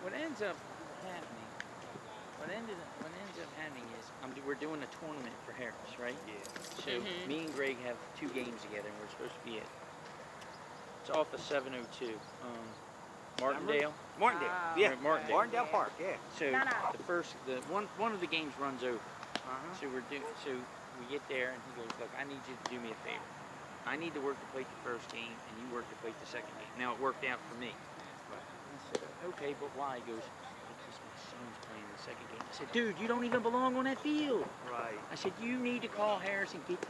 what ends up happening, what ends up happening is we're doing a tournament for Harris, right? Yeah. So me and Greg have 2 games together, and we're supposed to be at. It's off of 702. Martindale. Martindale. Yeah. Martindale. Martindale Park. Yeah. So the one of the games runs over. So so we get there, and he goes, "Look, I need you to do me a favor. I need to work to plate the first game, and you work to plate the second game." Now it worked out for me. Right. I said, "Okay, but why?" He goes, "Because my son's playing the second game." I said, "Dude, you don't even belong on that field." Right. I said, "You need to call Harris and get the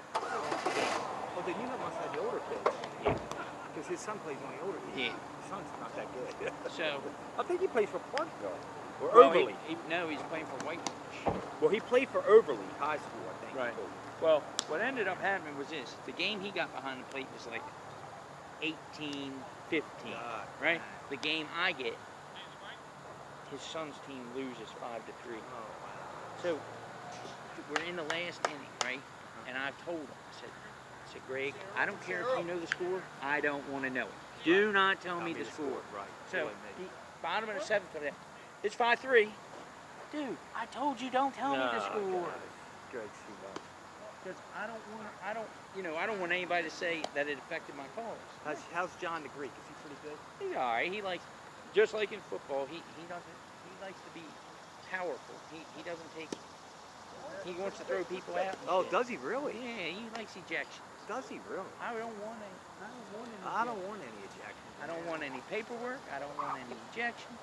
Well, then you must have the older kids. Yeah. Because his son plays on the older team. Yeah. His son's not that good. So I think he plays for Parkville. Or well, Overly. No, he's playing for Whitebush. Well, he played for Overly High School, I think. Right. Well, what ended up happening was this. The game he got behind the plate was like 18-15, right? The game I get, his son's team loses 5-3. Oh, wow. So we're in the last inning, right? And I told him, I said, Greg, I don't care if you know the score. I don't want to know it. Do not tell me the score. Right. So, bottom of the 7th, it's 5-3. Dude, I told you don't tell me the score. Greg, Because I don't want anybody to say that it affected my calls. how's John the Greek? Is he pretty good? He's all right. He likes, just like in football, he likes to be powerful. He doesn't take. He wants to throw people out. Oh, does he really? Yeah, he likes ejections. Does he really? I don't want any. I don't want any ejections. I don't want any paperwork. I don't want any ejection.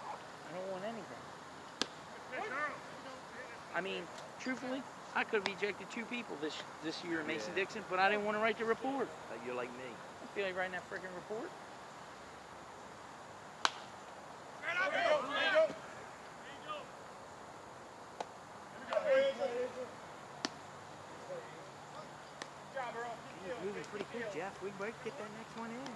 I don't want anything. I mean, truthfully, I could have ejected 2 people this year in Mason-Dixon, but I didn't want to write the report. You're like me. I feel like writing that freaking report. You're moving pretty quick, Jeff. We might get that next one in.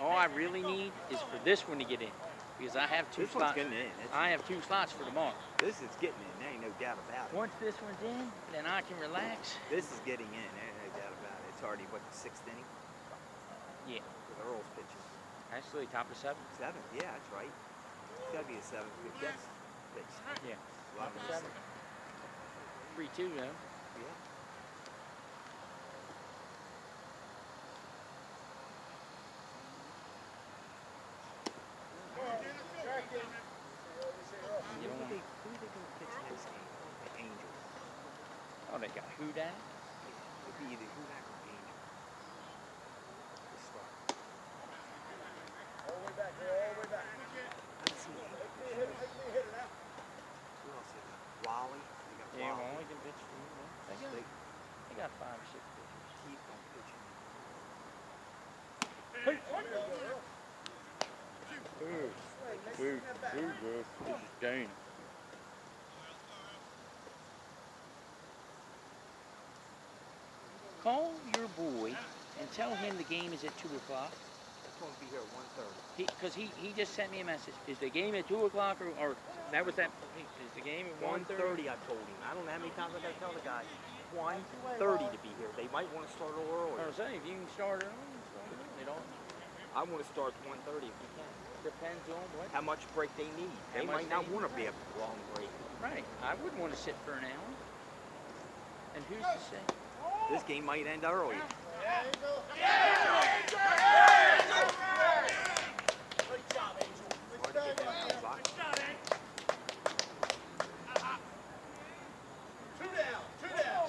All I really need is for this one to get in, because I have 2 slots. Getting in. I have 2 slots for tomorrow. This is getting in. There ain't no doubt about it. Once this one's in, then I can relax. This is getting in. There ain't no doubt about it. It's already, what, the 6th inning? Yeah. With Earl's pitches. Actually, top of 7th. 7th, yeah, that's right. It's got to be a 7th. Good guess. Pitch. Yeah. Top of 7th. 3-2, though. Yeah. Who are they going to pitch next game? The Angels. Oh, they got who that? It'd be either Hudak or Angels. To start. All the way back, all the way back. I haven't seen Angels. Who else they got? Wally. They got Yeah, Wally. Wally can pitch for you. They got 5 or 6 pitchers. Keith don't pitch anymore. This is Dane. Call your boy and tell him the game is at 2 o'clock. It's going to be here at 1:30. Because he just sent me a message. Is the game at 2 o'clock or that was that? Is the game at 1:30? 1:30, I told him. I don't know how many times I got to tell the guy. 1:30 to be here. They might want to start a little I earlier. was saying, if you can start early, it all I want to start 1:30 if we can. depends on what. How much break they need. How They much might not they want to be a long break. Right. I wouldn't want to sit for an hour. And who's to say? This game might end early.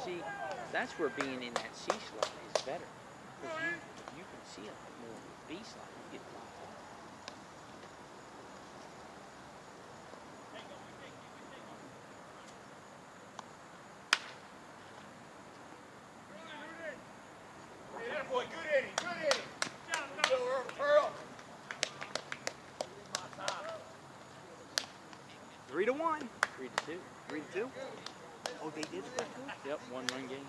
See, that's where being in that C slot is better. Because you can see a lot more. B slot, you get blocked out. Boy, good inning, good inning. Go, Earl. 3-1. 3-2. 3-2. Oh, they did it. Yep, 1-run game.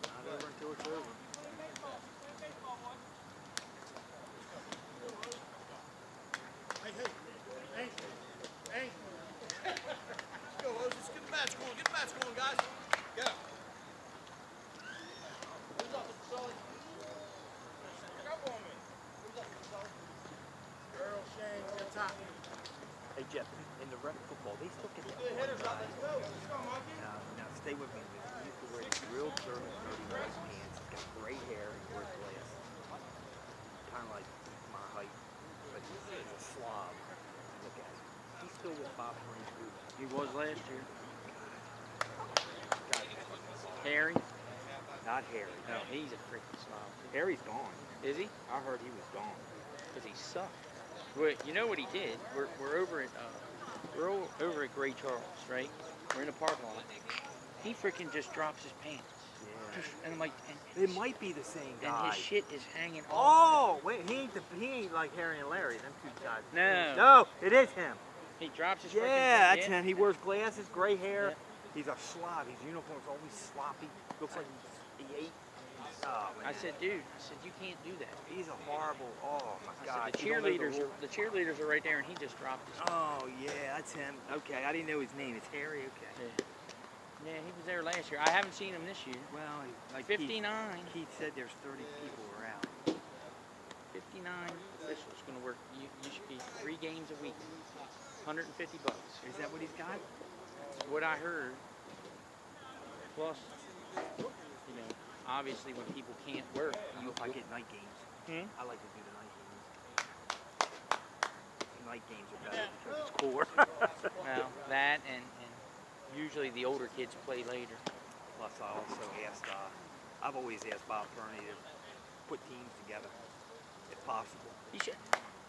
Not over until it's over. Hey. Let's go, Rose. Let's get the bats going. Get the bats going, guys. Go. Who's up, Sully? football, they still get that one guy. Now stay with me. He used to wear these real dirty white pants. He's got gray hair and he wears glasses. Kind of like my height, but he's a slob. Look at him. He's still with Bob Green's group. He was last year. God, Harry? not Harry. No, he's a freaking slob. Harry's gone. Is he? I heard he was gone. Because he sucked. Well, you know what he did? We're over at over at Gray Charles, right? We're in a parking lot. He freaking just drops his pants. Yeah. And I'm like, It might be the same guy. and his shit is hanging off. Oh, wait, he ain't like Harry and Larry, them two guys. No. No, it is him. He drops his Yeah, freaking that's him. He wears glasses, gray hair. Yeah. He's a slob. His uniform's always sloppy. Looks like he ate. Oh, man. I said, dude, you can't do that. He's a horrible. Oh my I God. said, the cheerleaders are right there, and he just dropped his. Oh yeah, that's him. Okay, I didn't know his name. It's Harry. Okay. Yeah, he was there last year. I haven't seen him this year. Well, like 59. Keith said there's 30 people around. 59 officials going to work. You should be 3 games a week. $150. Is that what he's got? That's what I heard. Plus, you know, obviously when people can't work, I get night games. I like to do the night games. The night games are better because it's cooler. Well, that and usually the older kids play later. Plus, I also asked. I've always asked Bob Perney to put teams together, if possible.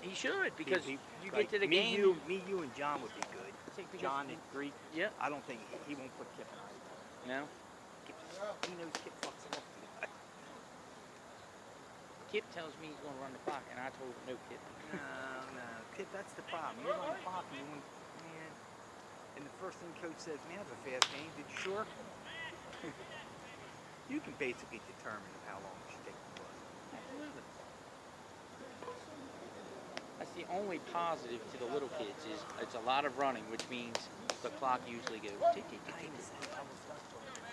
He should because you like get to the me, game. Me, you, and John would be good. John and Greek. Yep. I don't think he won't put Kip and I. No. He knows Kip fucks him up. Kip tells me he's going to run the clock, and I told him no, Kip. No, Kip, that's the problem. You're on the clock, and you want, man. And the first thing coach says, man, that's a fast game. Did you sure? You can basically determine how long it should take to play. Absolutely. That's the only positive to the little kids is it's a lot of running, which means the clock usually goes tick, tick, tick, tick, tick. I was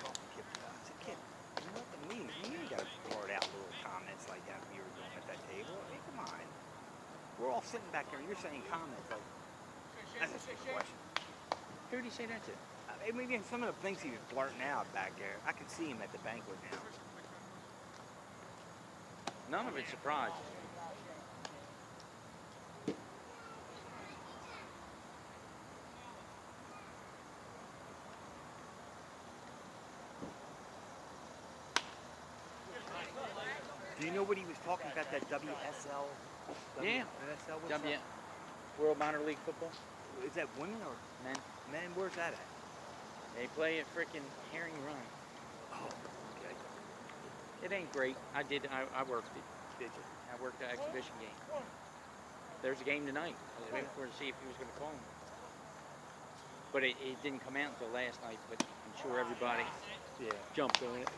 talking to Kip about it. I said, Kip, you know what I mean? You ain't got to blurt out little comments like that when you were doing at that table. I mean, come on. We're all sitting back there and you're saying comments like, that's a stupid question. Who did he say that to? I mean, some of the things he was blurting out back there, I can see him at the banquet now. None of it surprised me. Do you know what he was talking about, that WSL? Yeah. WSL, what's W. that? World Minor League Football. Is that women or Men. men? Where's that at? They play at frickin' Herring Run. Oh, okay. It ain't great. I worked it. Did you? I worked the exhibition game. There's a game tonight. I was waiting for him to see if he was going to call me. But it didn't come out until last night, but I'm sure everybody jumped on it.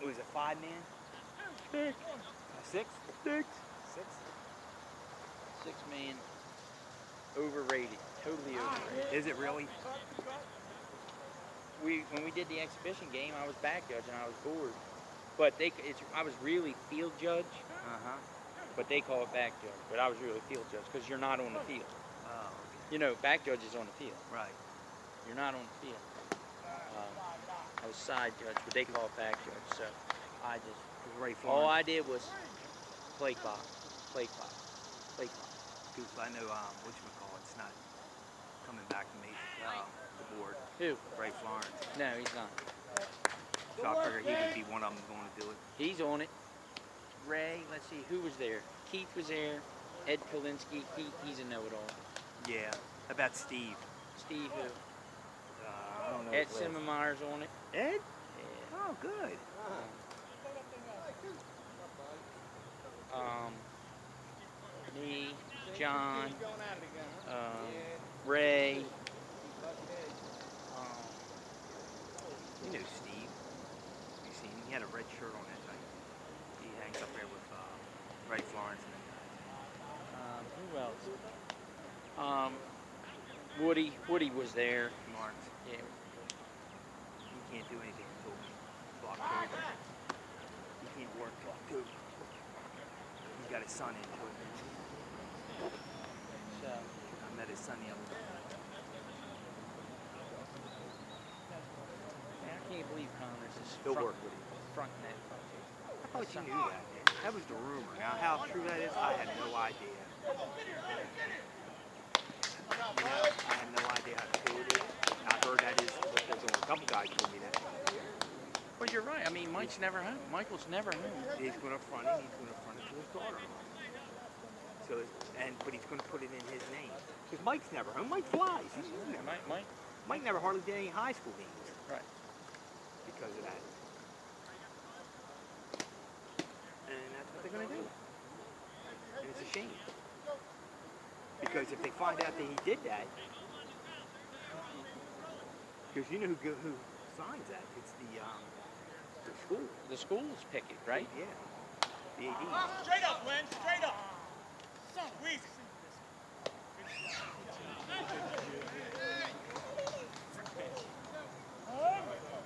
It was a 5-man? 6. 6? 6. 6? 6-man. Overrated. Totally overrated. Is it really? When we did the exhibition game, I was back judge and I was bored. But I was really field judge, but they call it back judge. But I was really field judge because you're not on the field. Oh, okay. You know, back judge is on the field. Right. You're not on the field. I was side judge, but they call it back judge. So I just all I did was play clock, play clock, play clock. Because I know whatchamacallit's not coming back to me. The board. Who? Ray Florence. No, he's not. So I figured he would be one of them going to do it. He's on it. Ray, let's see, who was there? Keith was there. Ed Kalinsky, he's a know-it-all. Yeah. How about Steve? Steve who? I don't know. Ed Simmermeyer's on it. Ed? Yeah. Oh, good. Me, John, Ray. You know Steve. You seen him? He had a red shirt on that night. He hangs up there with Ray Florence and that Who else? Woody was there. guy. Marks. Yeah. He can't do anything until October. He can't work till October. He's got his son into it. So I met his son the other day. can't believe Connors is He'll front, work with him. front net. I thought you knew that, man. That was the rumor. Now, how true that is, I had no idea. I had no idea how true it is. I heard that is, there's only a couple guys told me that. Well, you're right. I mean, Mike's never home. Michael's never home. He's going to front it. He's going to front it to his daughter-in-law. So, but he's going to put it in his name. Because Mike's never home. Mike flies. He's never. Mike never hardly did any high school games. Right. Because of that. And that's what they're going to do. And it's a shame. Because if they find out that he did that, because you know who signs that? It's the school. The schools pick it, right? Yeah. The AD. Straight up, Lynn. Straight up. Squeeze.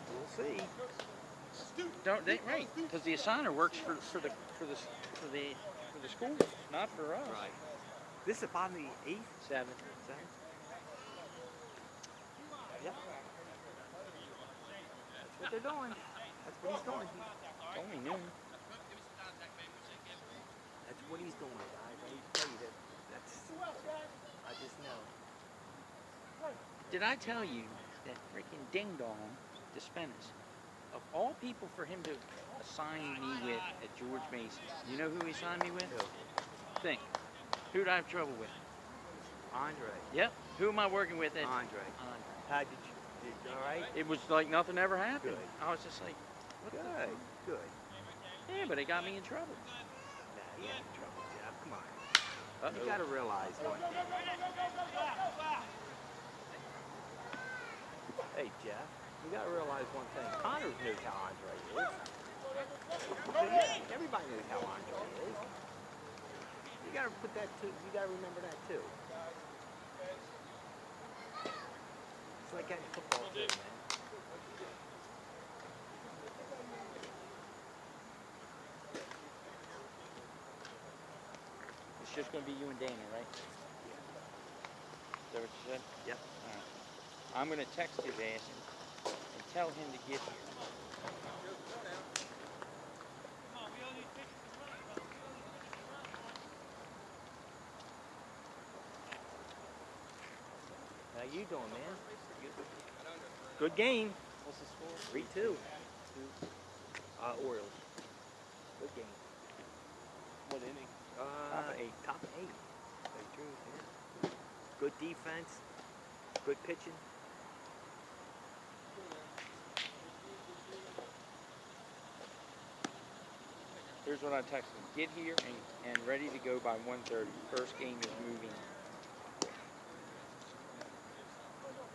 We'll see. Don't they? Right. Because the assigner works for the schools, not for us. Right. This is upon the 8th? 7th. 7th? Yep. That's what they're doing. That's what he's doing. It's only noon. That's what he's doing, guys. I need to tell you that. I just know. Did I tell you that freaking ding dong, Despenis, of all people for him to assign me with at George Mason, you know who he signed me with? Who? Think. Who'd I have trouble with? Andre. Yep. Who am I working with at? Andre. How did you? All right? It was like nothing ever happened. Good. I was just like, what the? Good. Yeah, but it got me in trouble. Nah, you ain't in trouble, Jeff. Come on. Uh-oh. You got to realize one thing. Hey, Jeff. You got to realize one thing. Connors knows how Andre is. Everybody knows how Andre is. You got to put that too. You got to remember that too. It's like that in football too, man. It's just going to be you and Dana, right? Is that what you said? Yep. All right. I'm going to text his ass and tell him to get here. How you doing, man? Good game. What's the score? 3-2. Orioles. Good game. What inning? Top of 8. Top of 8. Tell you the truth, yeah. Good defense. Good pitching. Here's what I texted him. Get here and ready to go by 1:30. First game is moving.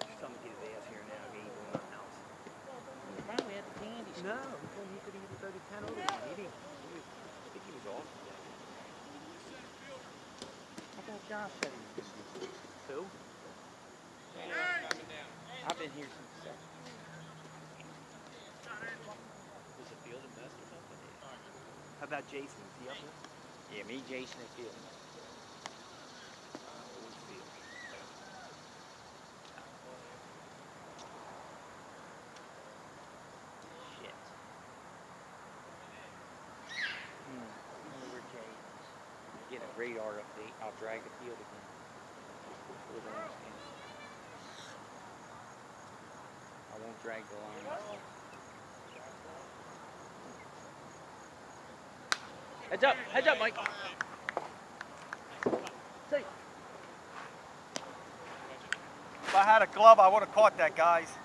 Just tell him to get his ass here now. He ain't doing nothing else. Finally at the candy store. No, he told me he could either go to 10 over. He didn't. I think he was off today. I thought Josh said he was going to do Who? I've been here since 7. Was it Field and Best or something? How about Jason? Is he up there? Yeah, me, Jason, and Field. Who's Field? Shit. I wonder where Jay is. Get a radar update. I'll drag the field again. Before the next game. I won't drag the line. Heads up, Mike. If I had a glove, I would have caught that, guys.